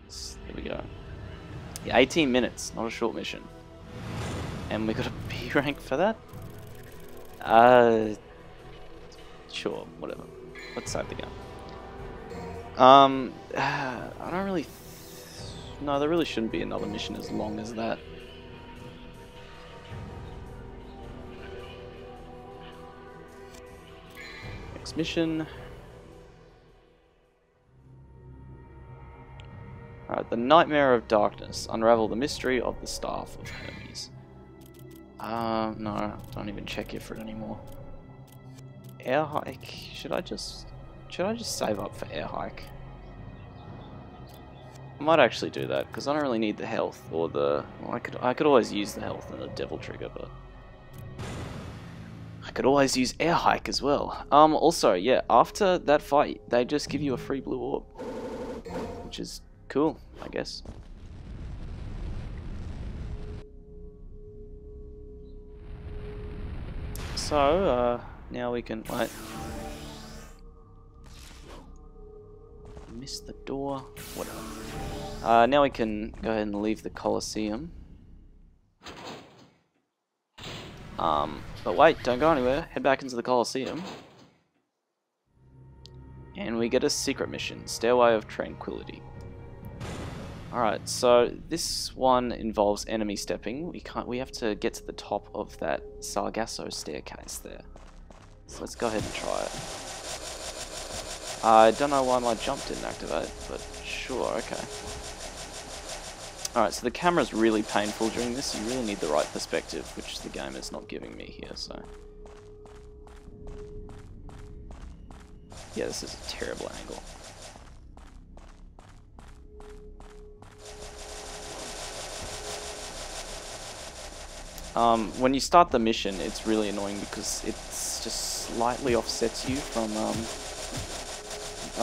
There we go. Yeah, 18 minutes, not a short mission. And we got a B rank for that? Sure, whatever. Let's save the game. I don't really... No, there really shouldn't be another mission as long as that. Next mission. Alright, the Nightmare of Darkness. Unravel the mystery of the Staff of Hermes. No, don't even check here for it anymore. Air hike. Should I just save up for air hike? I might actually do that because I don't really need the health or the. Well, I could always use the health and the devil trigger, but I could always use air hike as well. Also, yeah, after that fight, they just give you a free blue orb, which is cool, I guess. So, now we can, wait. Missed the door, whatever. Now we can go ahead and leave the Colosseum. But wait, don't go anywhere. Head back into the Colosseum. And we get a secret mission, Stairway of Tranquility. Alright, so this one involves enemy stepping. We have to get to the top of that Sargasso staircase there. So let's go ahead and try it. I don't know why my jump didn't activate, but sure, okay. Alright, so the camera's really painful during this. You really need the right perspective, which the game is not giving me here, so... Yeah, this is a terrible angle. When you start the mission, it's really annoying because it's just slightly offsets you from,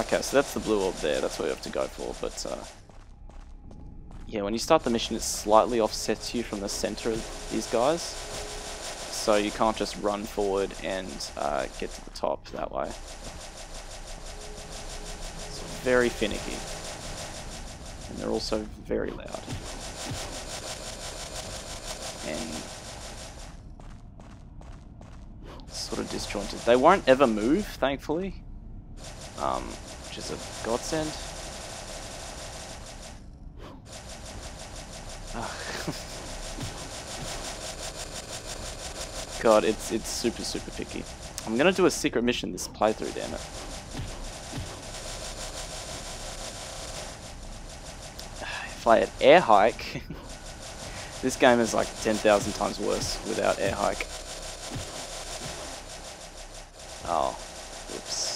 Okay, so that's the blue orb there, that's what we have to go for, but, yeah, when you start the mission, it slightly offsets you from the center of these guys, so you can't just run forward and, get to the top that way. It's very finicky. And they're also very loud. And sort of disjointed. They won't ever move, thankfully, which is a godsend. God, it's super picky. I'm gonna do a secret mission this playthrough, damn it. If I had air hike, this game is like 10,000 times worse without air hike. Oh, whoops.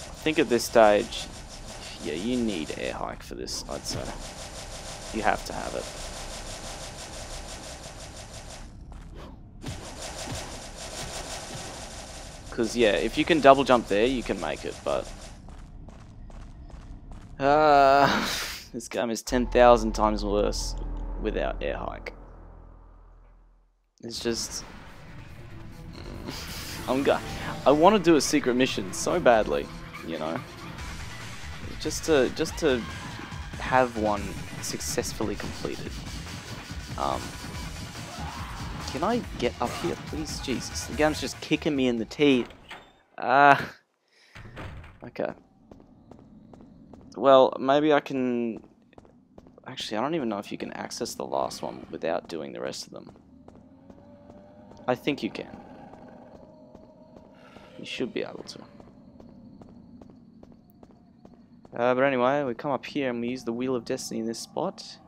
I think at this stage, yeah, you need air hike for this, I'd say. You have to have it. Because, yeah, if you can double jump there, you can make it, but... this game is 10,000 times worse without air hike. It's just... I want to do a secret mission so badly, you know? Just to have one successfully completed. Can I get up here, please? Jesus, the game's just kicking me in the teeth. Okay. Well, maybe I can... Actually, I don't even know if you can access the last one without doing the rest of them. I think you can. You should be able to. But anyway, we come up here and we use the Wheel of Destiny in this spot.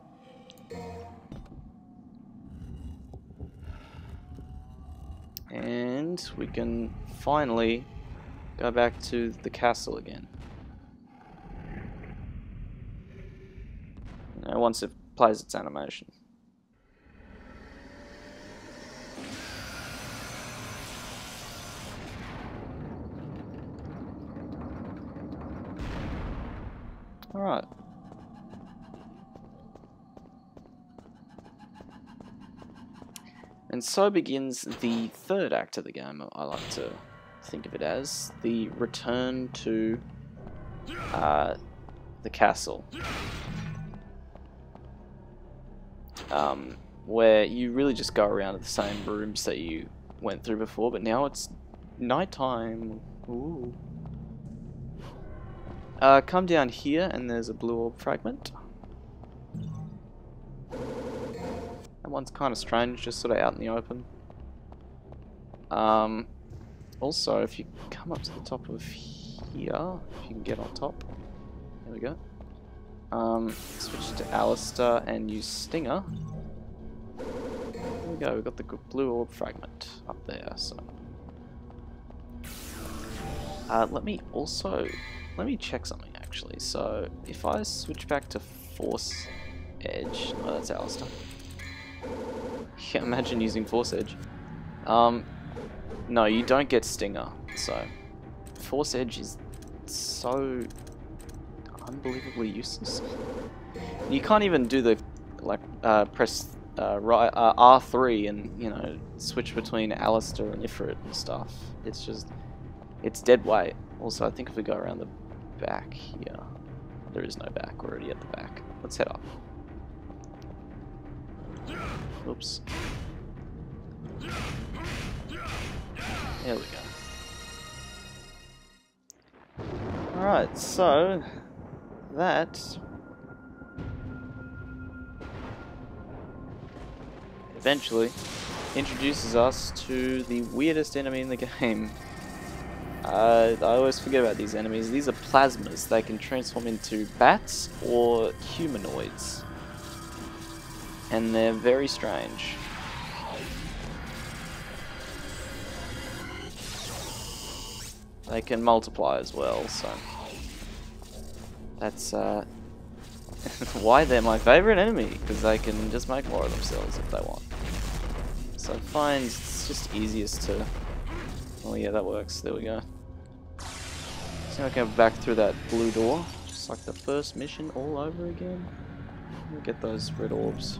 And we can finally go back to the castle again. Once it plays its animation. Alright. And so begins the third act of the game, I like to think of it as. The return to the castle. Where you really just go around the same rooms that you went through before, but now it's nighttime. Ooh. Come down here and there's a blue orb fragment. That one's kind of strange, just sort of out in the open. Also, if you come up to the top of here, if you can get on top. There we go. Switch to Alistair and use Stinger. There we go, we've got the blue orb fragment up there, so... let me check something actually. So, if I switch back to Force Edge... Oh, that's Alistair. Can't imagine using Force Edge. No, you don't get Stinger, so... Force Edge is so... unbelievably useless. You can't even do the, like, press R3 and, you know, switch between Alistair and Ifrit and stuff. It's just... it's dead weight. Also, I think if we go around the back here... There is no back, we're already at the back. Let's head up. Oops. There we go. Alright, so... that... eventually introduces us to the weirdest enemy in the game. I always forget about these enemies. These are plasmas. They can transform into bats or humanoids. And they're very strange. They can multiply as well, so... that's why they're my favourite enemy, because they can just make more of themselves if they want. So I find it's just easiest to... oh yeah, that works. There we go. So now I can go back through that blue door, just like the first mission all over again. We'll get those red orbs.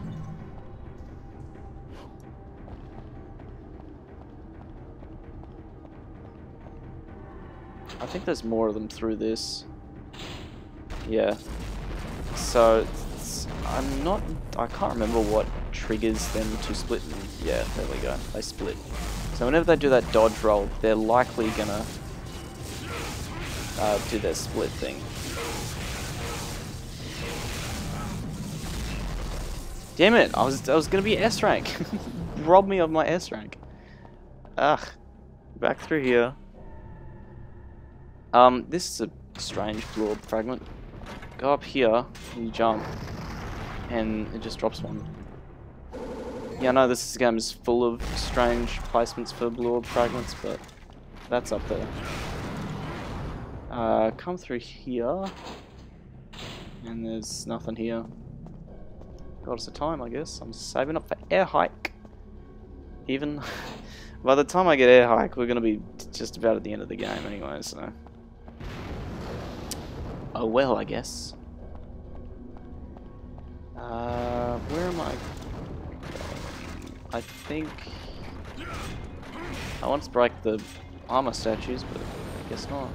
I think there's more of them through this. Yeah. So I can't remember what triggers them to split. Yeah, there we go. They split. So whenever they do that dodge roll, they're likely gonna do their split thing. Damn it! I was gonna be S rank. Rob me of my S rank. Ugh. Back through here. This is a strange blue orb fragment. Go up here, you jump, and it just drops one. Yeah, I know this game is full of strange placements for blue orb fragments, but that's up there. Come through here, and there's nothing here. Got us a time, I guess. I'm saving up for air hike. Even by the time I get air hike, we're gonna be just about at the end of the game anyway, so... oh well, I guess. Where am I going? I think... I want to break the armor statues, but I guess not.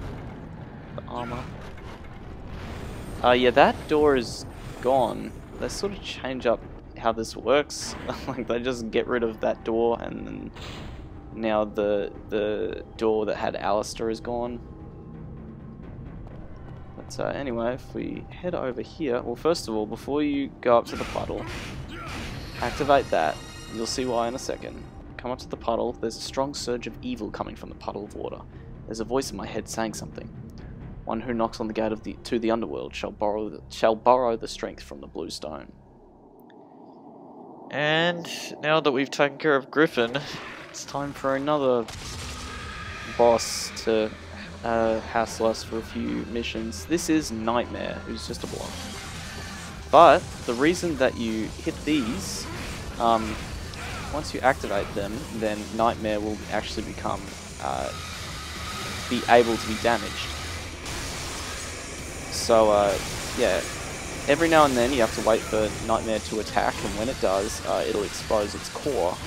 The armor. Yeah, that door is gone. They sort of change up how this works. Like, they just get rid of that door, and then now the door that had Alistair is gone. So anyway, if we head over here, well, first of all, before you go up to the puddle, activate that. You'll see why in a second. Come up to the puddle. There's a strong surge of evil coming from the puddle of water. There's a voice in my head saying something. One who knocks on the gate of to the underworld shall borrow the strength from the blue stone. And now that we've taken care of Griffin, it's time for another boss to hassle us for a few missions. This is Nightmare, who's just a blob. But the reason that you hit these, once you activate them, then Nightmare will actually become be able to be damaged. So yeah, every now and then you have to wait for Nightmare to attack, and when it does, it'll expose its core,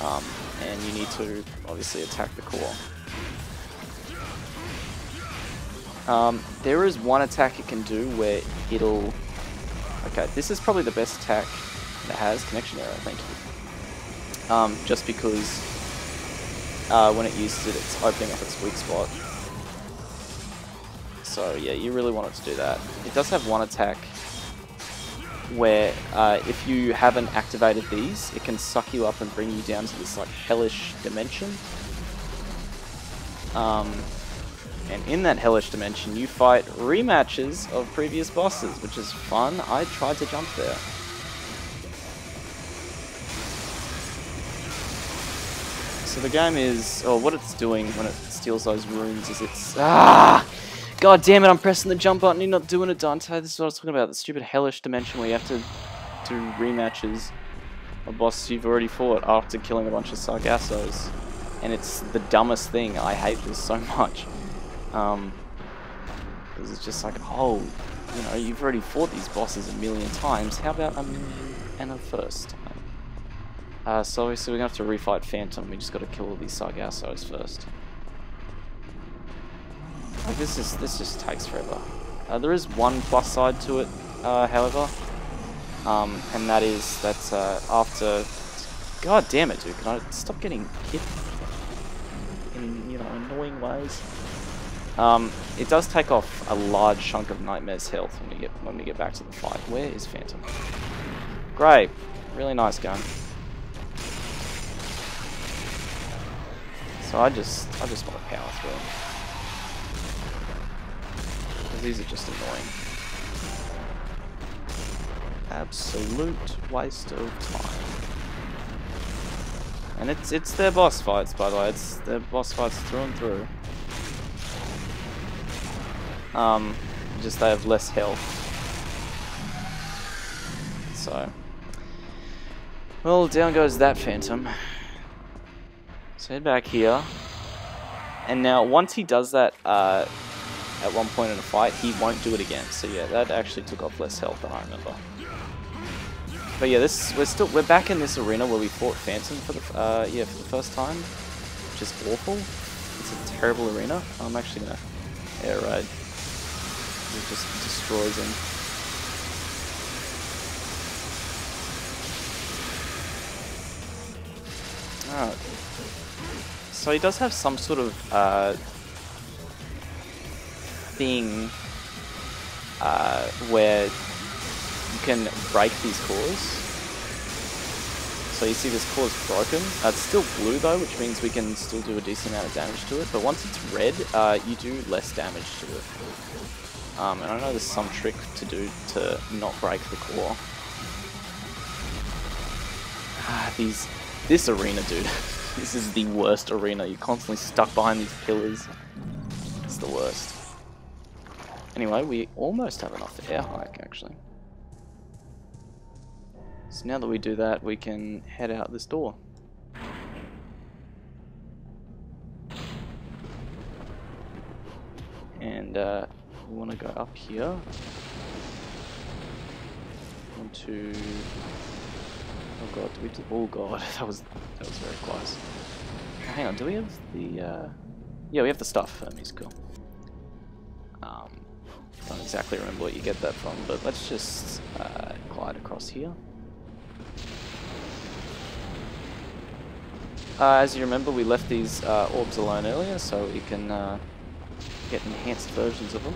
and you need to obviously attack the core. There is one attack it can do where it'll... Okay, this is probably the best attack it has. Connection error, thank you. Just because when it uses it, it's opening up its weak spot. So yeah, you really want it to do that. It does have one attack where if you haven't activated these, it can suck you up and bring you down to this like hellish dimension. And in that hellish dimension, you fight rematches of previous bosses, which is fun. I tried to jump there. So the game is, or what it's doing when it steals those runes is it's... God damn it, I'm pressing the jump button, you're not doing it, Dante. This is what I was talking about, the stupid hellish dimension where you have to do rematches of bosses you've already fought after killing a bunch of Sargassos. And it's the dumbest thing. I hate this so much. Because it's just like, oh, you know, you've already fought these bosses a million times. How about a million and a first time? So obviously we're going to have to refight Phantom. We just got to kill all these Sargassos first. Like this just takes forever. There is one plus side to it, however. And that is that after... God damn it, dude. Can I stop getting hit in, you know, annoying ways? It does take off a large chunk of Nightmare's health when we get back to the fight. Where is Phantom? Great, really nice gun. So I just want to power through them. Because these are just annoying. Absolute waste of time. And it's their boss fights, by the way. It's their boss fights through and through. Just they have less health. So, well, down goes that Phantom. So head back here. And now, once he does that at one point in a fight, he won't do it again. So yeah, that actually took off less health than I remember. But yeah, we're back in this arena where we fought Phantom for the for the first time, which is awful. It's a terrible arena. I'm actually gonna air raid. It just destroys him. Alright. So he does have some sort of thing where you can break these cores. So you see this core is broken. It's still blue though, which means we can still do a decent amount of damage to it. But once it's red, you do less damage to it. And I know there's some trick to do to not break the core. This arena, dude. This is the worst arena. You're constantly stuck behind these pillars. It's the worst. Anyway, we almost have enough air hike, actually. So now that we do that, we can head out this door. And we want to go up here. Onto... Oh god, do we do... Oh god, that was very close. Oh, hang on, do we have the... Yeah, we have the stuff. Hermes, cool. Don't exactly remember what you get that from, but let's just glide across here. As you remember, we left these orbs alone earlier, so we can get enhanced versions of them.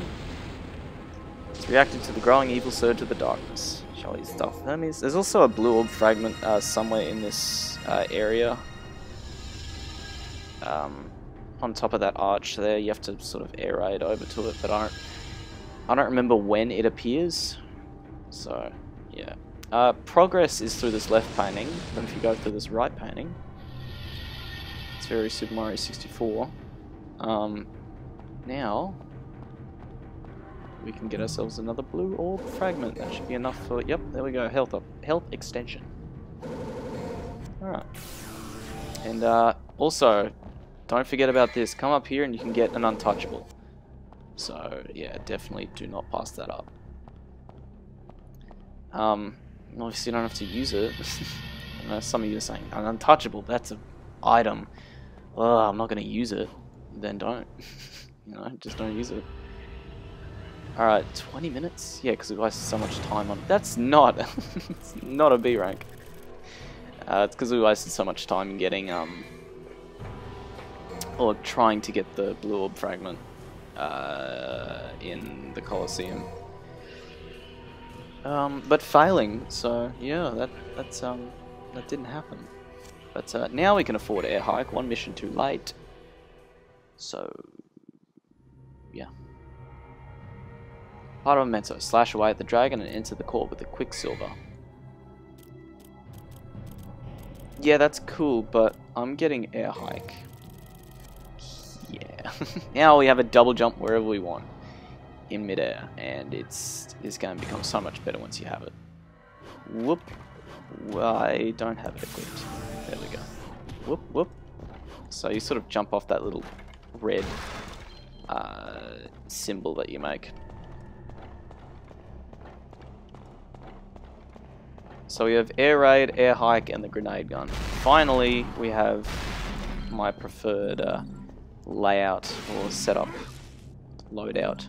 It's reacting to the growing evil surge of the darkness. Shall we stuff Hermes? There's also a blue orb fragment somewhere in this area. On top of that arch there, you have to sort of air raid over to it, but I don't remember when it appears. So, yeah. Progress is through this left painting, but if you go through this right painting, it's very Super Mario 64. Now, we can get ourselves another blue orb fragment. That should be enough for... Yep, there we go. Health up. Health extension. Alright. And also, don't forget about this. Come up here and you can get an untouchable. So, yeah, definitely do not pass that up. Obviously you don't have to use it. I know some of you are saying, an untouchable, that's an item. Oh, I'm not going to use it. Then don't. You know, just don't use it. Alright, 20 minutes? Yeah, because we wasted so much time on... That's not... it's not a B rank. It's because we wasted so much time getting, or trying to get the blue orb fragment, in the Colosseum. But failing, so, yeah, that didn't happen. But, now we can afford air hike, one mission too late. So, yeah. Part of Memento, slash away at the dragon and enter the court with the Quicksilver. Yeah, that's cool, but I'm getting air hike. Yeah. Now we have a double jump wherever we want in midair, and it's going to become so much better once you have it. Whoop. I don't have it equipped. There we go. Whoop, whoop. So you sort of jump off that little red symbol that you make. So we have air raid, air hike, and the grenade gun. Finally, we have my preferred layout or setup. Loadout.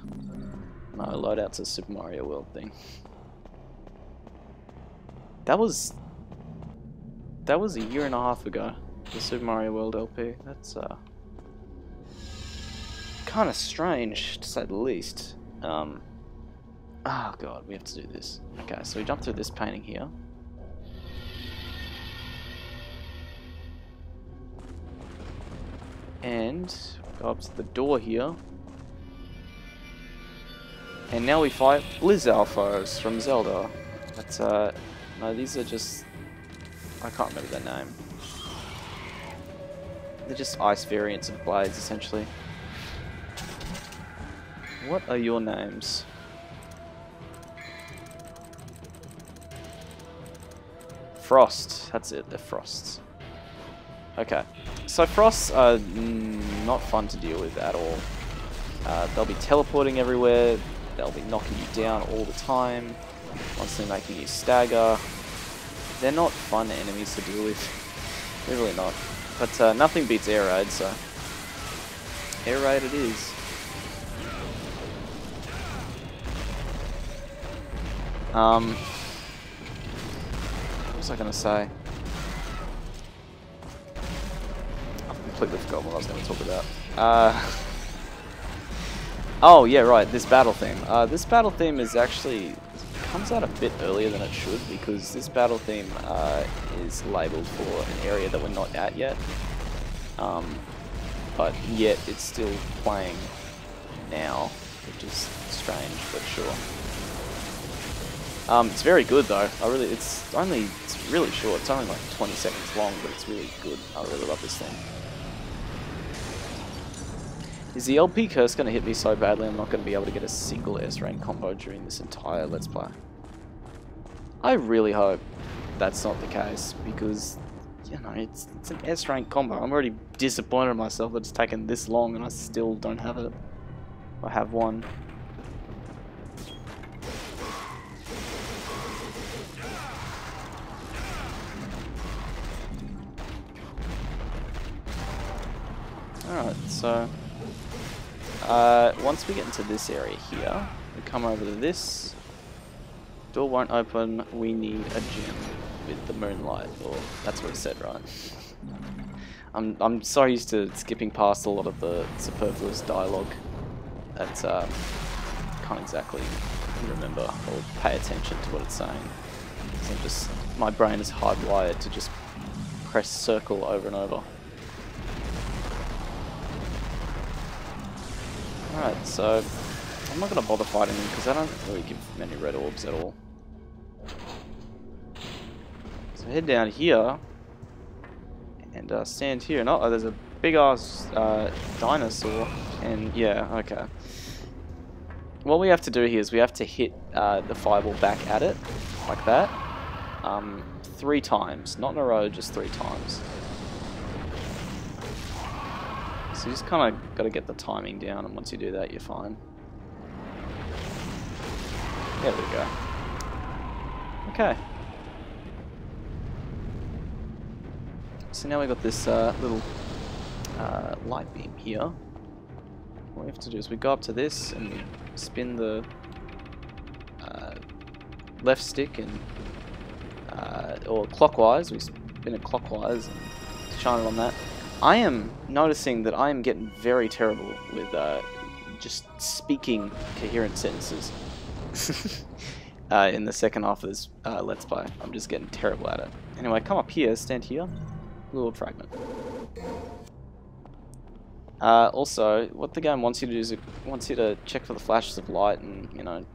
No, loadout's a Super Mario World thing. That was a year and a half ago. The Super Mario World LP. That's kind of strange, to say the least. Oh god, we have to do this. Okay, so we jump through this painting here. And go up to the door here. And now we fight Lizalfos from Zelda. But, no, these are just... I can't remember their name. They're just ice variants of blades, essentially. What are your names? Frost. That's it, they're Frosts. Okay. So Frosts are not fun to deal with at all. They'll be teleporting everywhere. They'll be knocking you down all the time. Constantly making you stagger. They're not fun enemies to deal with. They're really not. But nothing beats air raid, so air raid it is. What was I gonna say? I've completely forgotten what I was gonna talk about. Oh yeah, right. This battle theme. This battle theme is actually comes out a bit earlier than it should, because this battle theme is labelled for an area that we're not at yet. But yet it's still playing now, which is strange, but sure. It's very good though. It's really short. It's only like 20 seconds long, but it's really good. I really love this thing. Is the LP curse going to hit me so badly I'm not going to be able to get a single S-rank combo during this entire Let's Play? I really hope that's not the case, because, you know, it's an S-rank combo. I'm already disappointed in myself that it's taken this long and I still don't have it. I have one. Alright, so once we get into this area here, we come over to this. Door won't open, we need a gem with the moonlight, or that's what it said, right? I'm so used to skipping past a lot of the superfluous dialogue that can't exactly remember or pay attention to what it's saying. So my brain is hardwired to just press circle over and over. Alright, so I'm not going to bother fighting them because I don't really give many red orbs at all. So head down here and stand here. And oh, there's a big ass dinosaur. And yeah, okay. What we have to do here is we have to hit the fireball back at it, like that, 3 times. Not in a row, just 3 times. So you just kind of got to get the timing down, and once you do that, you're fine. There we go. Okay. So now we got this little light beam here. What we have to do is we go up to this and we spin the left stick and or clockwise. We spin it clockwise and shine it on that. I am noticing that I am getting very terrible with just speaking coherent sentences. In the second half of this Let's Play. I'm just getting terrible at it. Anyway, come up here, stand here. Little fragment. Also, what the game wants you to do is it wants you to check for the flashes of light and, you know,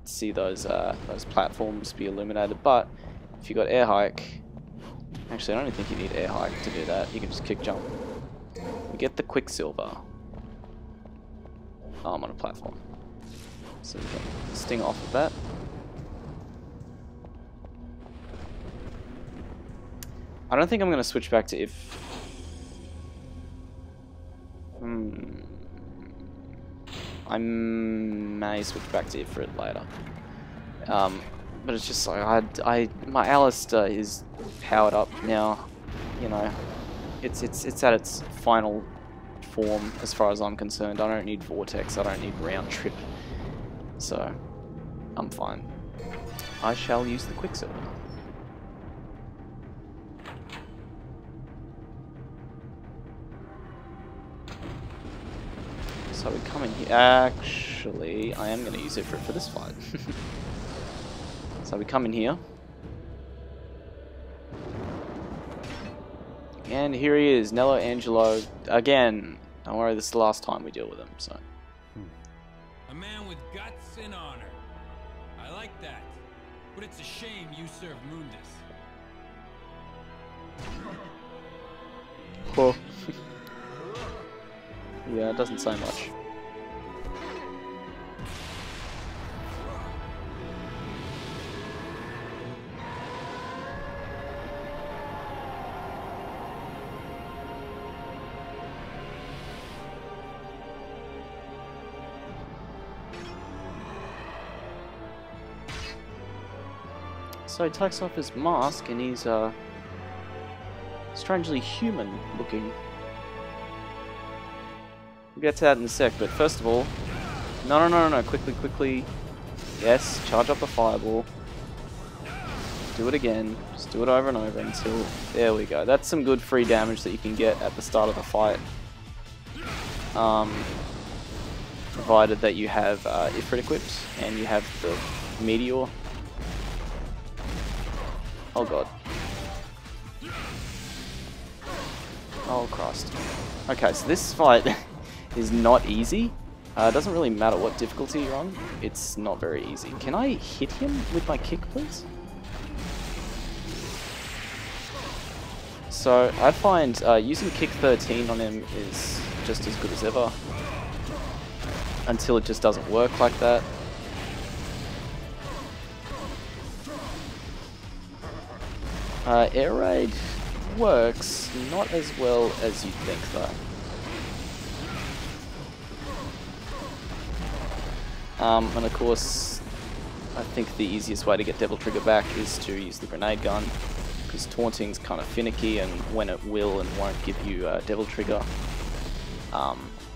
see those platforms be illuminated. But if you got air hike, actually I don't even think you need air hike to do that. You can just kick jump. We get the quicksilver. Oh, I'm on a platform, so we can sting off of that. I don't think I'm going to switch back to if... I may switch back to Ifrit later. But it's just like, my Alistair is powered up now. You know, it's at its final form as far as I'm concerned. I don't need Vortex, I don't need Round Trip. So, I'm fine. I shall use the Quicksilver. So we come in here. Actually, I am going to use it for this fight. So we come in here. And here he is, Nelo Angelo again. Don't worry, this is the last time we deal with him, so. A man with guts and honor. I like that. But it's a shame you serve Mundus. Cool. Yeah, it doesn't say much. So he takes off his mask and he's strangely human looking. We'll get to that in a sec, but first of all... No, quickly. Yes, charge up the fireball. Do it again. Just do it over and over until... There we go. That's some good free damage that you can get at the start of the fight. Provided that you have Ifrit equipped and you have the Meteor. Oh god. Oh Christ. Okay, so this fight is not easy. It doesn't really matter what difficulty you're on. It's not very easy. Can I hit him with my kick, please? So I find using kick 13 on him is just as good as ever. Until it just doesn't work like that. Air raid works not as well as you'd think though. And of course, I think the easiest way to get Devil Trigger back is to use the grenade gun, because taunting's kind of finicky and when it will and won't give you Devil Trigger.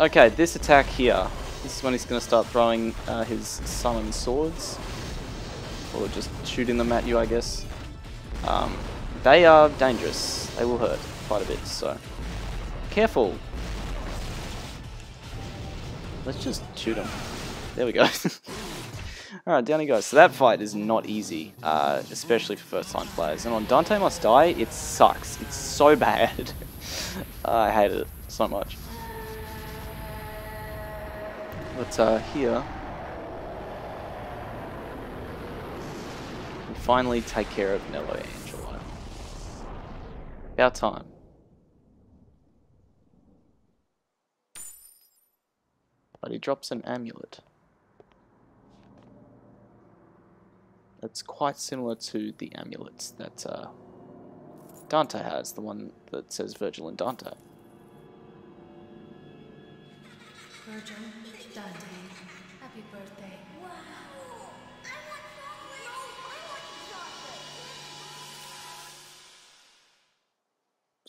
Okay, this attack here, this is when he's going to start throwing his summon swords, or just shooting them at you, I guess. They are dangerous. They will hurt quite a bit, so careful. Let's just shoot him. There we go. Alright, down he goes. So that fight is not easy, especially for first time players. And on Dante Must Die, it sucks. It's so bad. I hated it so much. But here, we finally take care of Nelo Angelo. About time. But he drops an amulet. That's quite similar to the amulets that Dante has, the one that says Virgil and Dante. Virgil, Dante, happy birthday. Wow! I want chocolate! No, I want chocolate!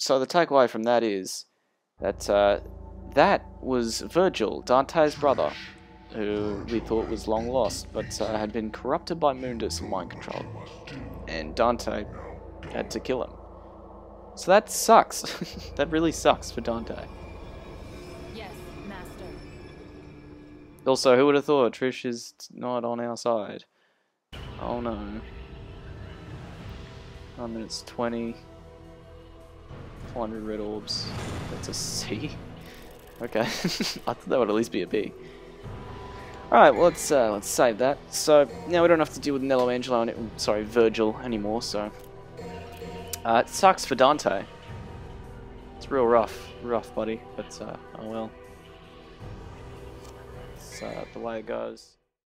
So the takeaway from that is that that was Virgil, Dante's brother, who we thought was long lost, but had been corrupted by Mundus and mind control, and Dante had to kill him. So that sucks. That really sucks for Dante. Yes, master. Also, who would have thought Trish is not on our side? Oh no. 9 minutes 20. 400 red orbs. That's a C. Okay. I thought that would at least be a B. Alright, well let's save that. So now we don't have to deal with Nello Angelo and Virgil anymore, so it sucks for Dante. It's real rough, buddy, but oh well. It's the way it goes.